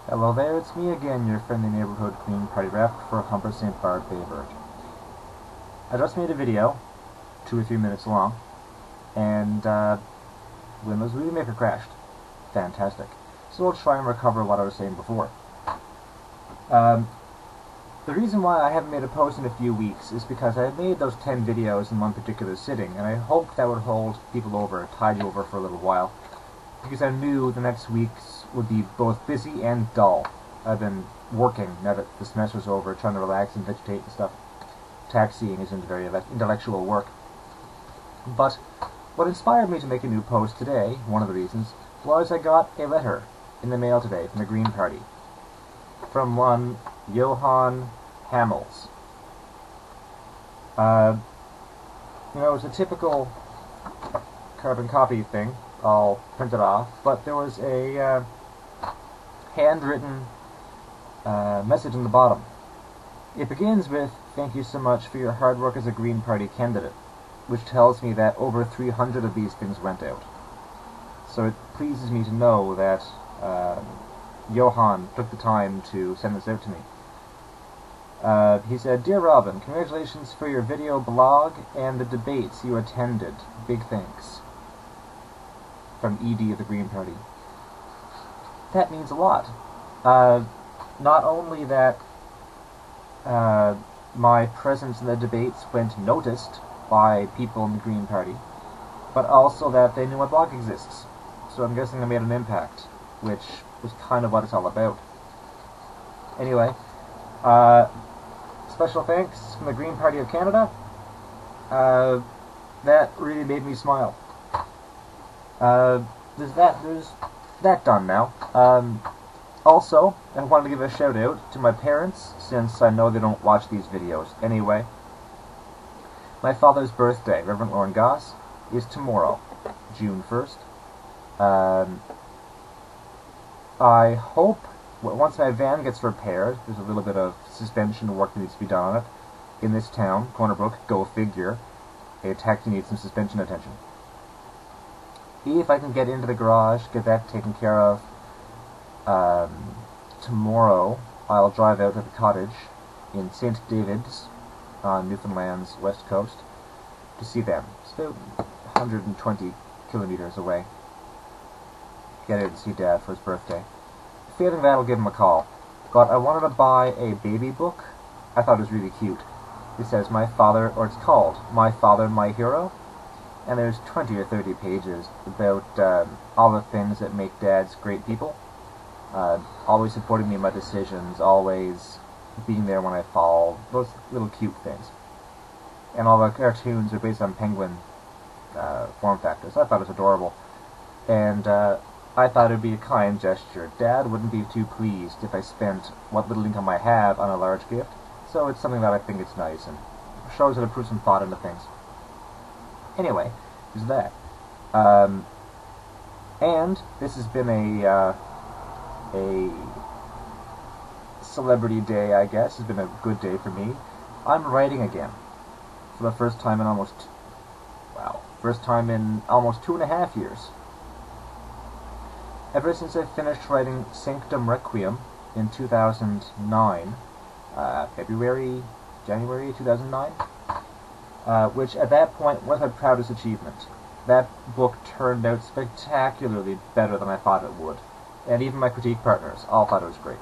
Hello there, it's me again, your friendly neighborhood Green Party rep for Humber St. Barb Baybird. I just made a video, 2 or 3 minutes long, and Windows Movie Maker crashed. Fantastic. So we'll try and recover what I was saying before. The reason why I haven't made a post in a few weeks is because I made those 10 videos in one particular sitting, and I hoped that would hold people over, tide you over for a little while, because I knew the next weeks would be both busy and dull. I've been working, now that the semester's over, trying to relax and vegetate and stuff. Taxiing isn't very intellectual work. But what inspired me to make a new post today, one of the reasons, was I got a letter in the mail today from the Green Party. From one Johann Hamels. It's a typical carbon copy thing, all printed off, but there was a handwritten message on the bottom. It begins with, "Thank you so much for your hard work as a Green Party candidate," which tells me that over 300 of these things went out. So it pleases me to know that Johann took the time to send this out to me. He said, "Dear Robin, congratulations for your video blog and the debates you attended. Big thanks." From ED of the Green Party. That means a lot. Not only that my presence in the debates went noticed by people in the Green Party, but also that they knew my blog exists. So I'm guessing I made an impact, which was kind of what it's all about. Anyway, special thanks from the Green Party of Canada. That really made me smile. There's that done now. Also, I wanted to give a shout out to my parents, since I know they don't watch these videos anyway. My father's birthday, Reverend Lauren Gosse, is tomorrow, June 1st. I hope, once my van gets repaired, there's a little bit of suspension work that needs to be done on it. In this town, Corner Brook, go figure, a taxi needs some suspension attention. If I can get into the garage, get that taken care of, tomorrow I'll drive out to the cottage in St. David's on Newfoundland's west coast to see them. It's about 120 kilometers away. Get out and see Dad for his birthday. Failing that, I'll give him a call. But I wanted to buy a baby book. I thought it was really cute. It says it's called My Father, My Hero. And there's 20 or 30 pages about all the things that make dads great people. Always supporting me in my decisions, always being there when I fall, those little cute things. And all the cartoons are based on penguin form factors. I thought it was adorable. And I thought it would be a kind gesture. Dad wouldn't be too pleased if I spent what little income I have on a large gift, so it's something that I think is nice and shows that I put some thought into things. Anyway, there's that. And this has been a celebrity day, I guess. It's been a good day for me. I'm writing again. For the first time in almost 2.5 years. Ever since I finished writing Sanctum Requiem in 2009, January 2009, which at that point was my proudest achievement. That book turned out spectacularly better than I thought it would, and even my critique partners all thought it was great.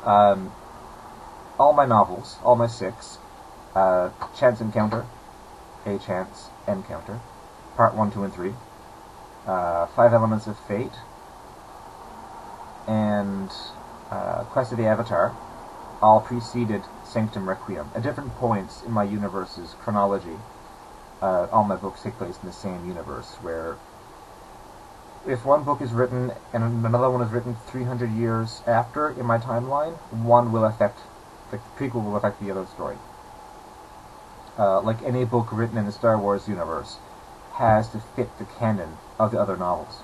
All my novels, all my 6, Chance Encounter, A Chance Encounter, Part 1, 2, and 3, 5 Elements of Fate, and Quest of the Avatar, all preceded Sanctum Requiem. At different points in my universe's chronology, all my books take place in the same universe, where if one book is written and another one is written 300 years after in my timeline, the prequel will affect the other story. Like any book written in the Star Wars universe has to fit the canon of the other novels.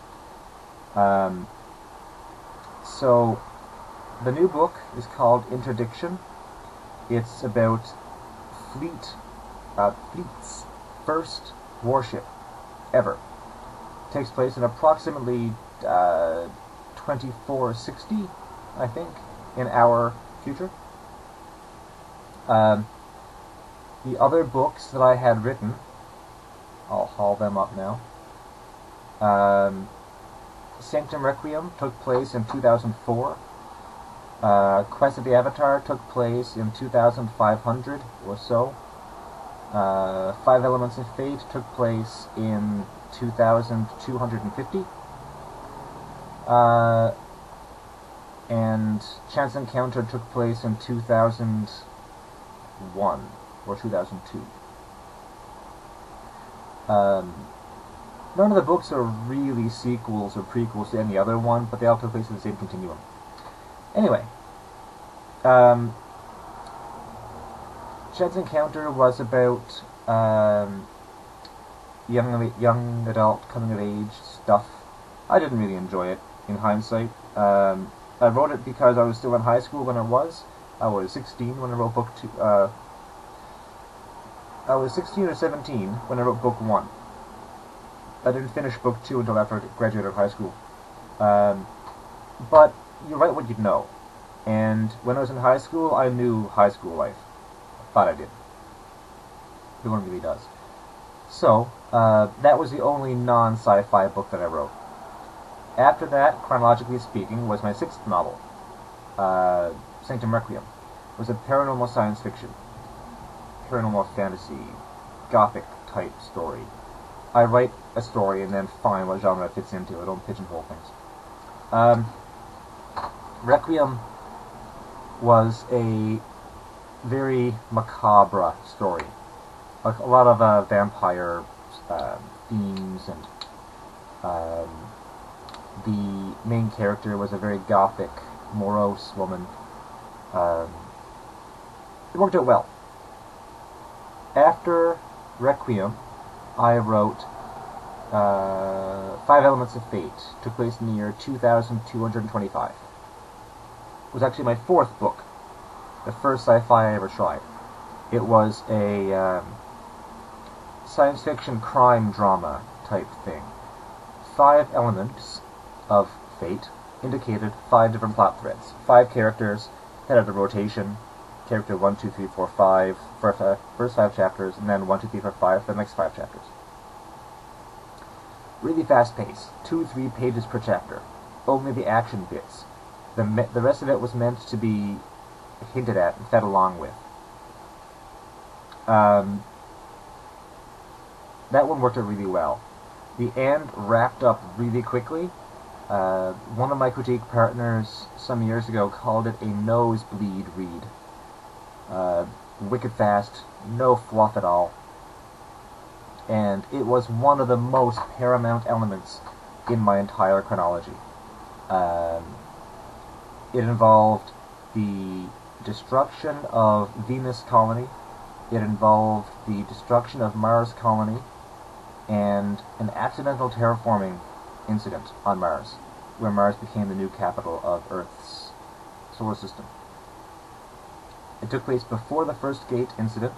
So the new book is called Interdiction. It's about Fleet's first warship ever. It takes place in approximately 2460, I think, in our future. The other books that I had written, I'll haul them up now. Sanctum Requiem took place in 2004. Quest of the Avatar took place in 2500 or so. Five Elements of Fate took place in 2250. And Chance Encounter took place in 2001 or 2002. None of the books are really sequels or prequels to any other one, but they all took place in the same continuum. Anyway, Chance Encounter was about young adult coming of age stuff. I didn't really enjoy it in hindsight. I wrote it because I was still in high school when it was. I was 16 when I wrote book 2. I was 16 or 17 when I wrote book 1. I didn't finish book 2 until after I graduated high school. But you write what you know. And when I was in high school, I knew high school life. I thought I did. No one really does. So, that was the only non-sci-fi book that I wrote. After that, chronologically speaking, was my 6th novel, Sanctum Requiem. It was a paranormal science fiction, paranormal fantasy, gothic type story. I write a story and then find what genre it fits into. I don't pigeonhole things. Requiem was a very macabre story. Like a lot of vampire themes, and the main character was a very gothic, morose woman. It worked out well. After Requiem, I wrote Five Elements of Fate. Took place in the year 2225. It was actually my 4th book. The first sci-fi I ever tried. It was a science fiction crime drama type thing. 5 elements of fate indicated 5 different plot threads. 5 characters that had a rotation. Character 1, 2, 3, 4, 5 for the first 5 chapters, and then 1, 2, 3, 4, 5 for the next 5 chapters. Really fast pace. 2-3 pages per chapter. Only the action bits. The rest of it was meant to be hinted at and fed along with. That one worked out really well. The end wrapped up really quickly. One of my critique partners some years ago called it a nosebleed read. Wicked fast, no fluff at all. And it was one of the most paramount elements in my entire chronology. It involved the destruction of Venus colony, it involved the destruction of Mars colony, and an accidental terraforming incident on Mars, where Mars became the new capital of Earth's solar system. It took place before the First Gate incident.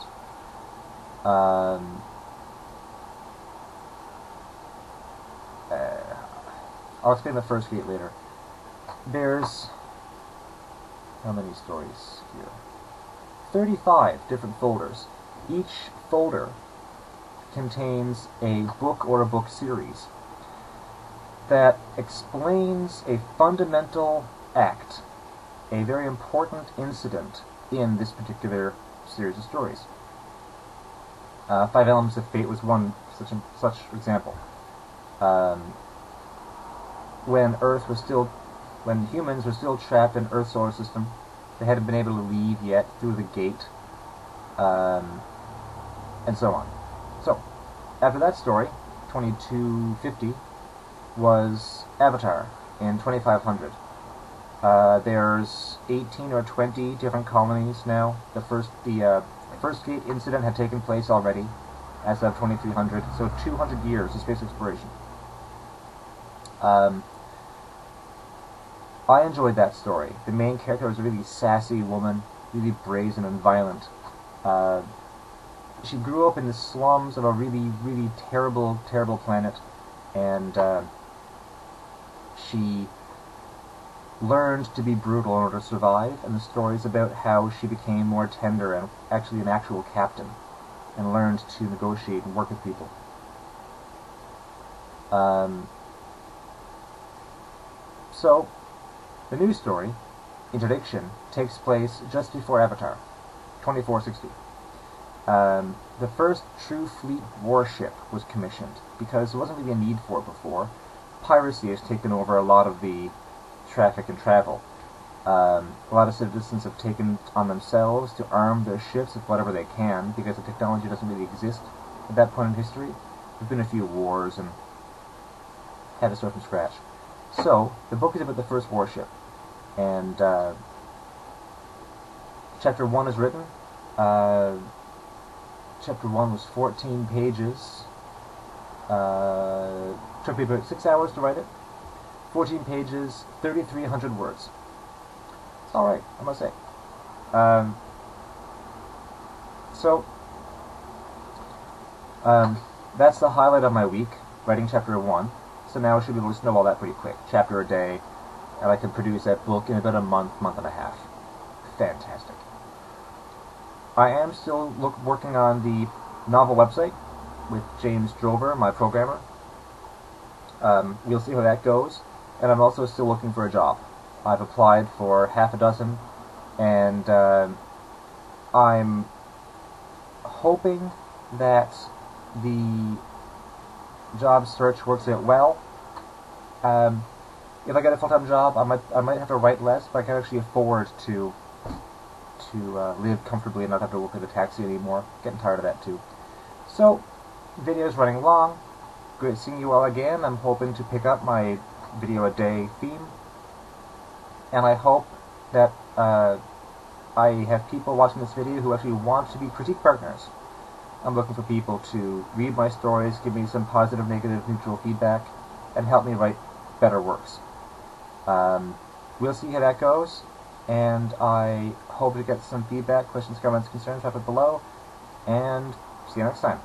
I'll explain the First Gate later. There's how many stories here? 35 different folders. Each folder contains a book or a book series that explains a fundamental act, a very important incident in this particular series of stories. 5 Elements of Fate was one such example. When humans were still trapped in Earth's solar system, they hadn't been able to leave yet through the gate, and so on. So, after that story, 2250, was Avatar in 2500. There's 18 or 20 different colonies now. The first gate incident had taken place already, as of 2300, so 200 years of space exploration. I enjoyed that story. The main character was a really sassy woman, really brazen and violent. She grew up in the slums of a really, really terrible, terrible planet, and she learned to be brutal in order to survive, and the story is about how she became more tender and actually an actual captain, and learned to negotiate and work with people. So, the news story, Interdiction, takes place just before Avatar, 2460. The first true fleet warship was commissioned, because there wasn't really a need for it before. Piracy has taken over a lot of the traffic and travel. A lot of citizens have taken on themselves to arm their ships with whatever they can, because the technology doesn't really exist at that point in history. There's been a few wars and had to start from scratch. So, the book is about the first warship, and Chapter 1 is written. Chapter 1 was 14 pages. Took me about 6 hours to write it. 14 pages, 3,300 words. It's alright, I must say. That's the highlight of my week, writing Chapter 1. So now I should be able to snowball that pretty quick. Chapter a day, and I can produce that book in about a month and a half. Fantastic. I am still working on the novel website with James Drover, my programmer. We'll see how that goes. And I'm also still looking for a job. I've applied for half a dozen, and I'm hoping that the job search works out well. If I get a full-time job, I might have to write less, but I can actually afford to live comfortably and not have to work at a taxi anymore. Getting tired of that too. So, video's running long. Great seeing you all again. I'm hoping to pick up my video a day theme, and I hope that I have people watching this video who actually want to be critique partners. I'm looking for people to read my stories, give me some positive, negative, neutral feedback, and help me write better works. We'll see how that goes, and I hope to get some feedback, questions, comments, concerns, drop it below, and see you next time.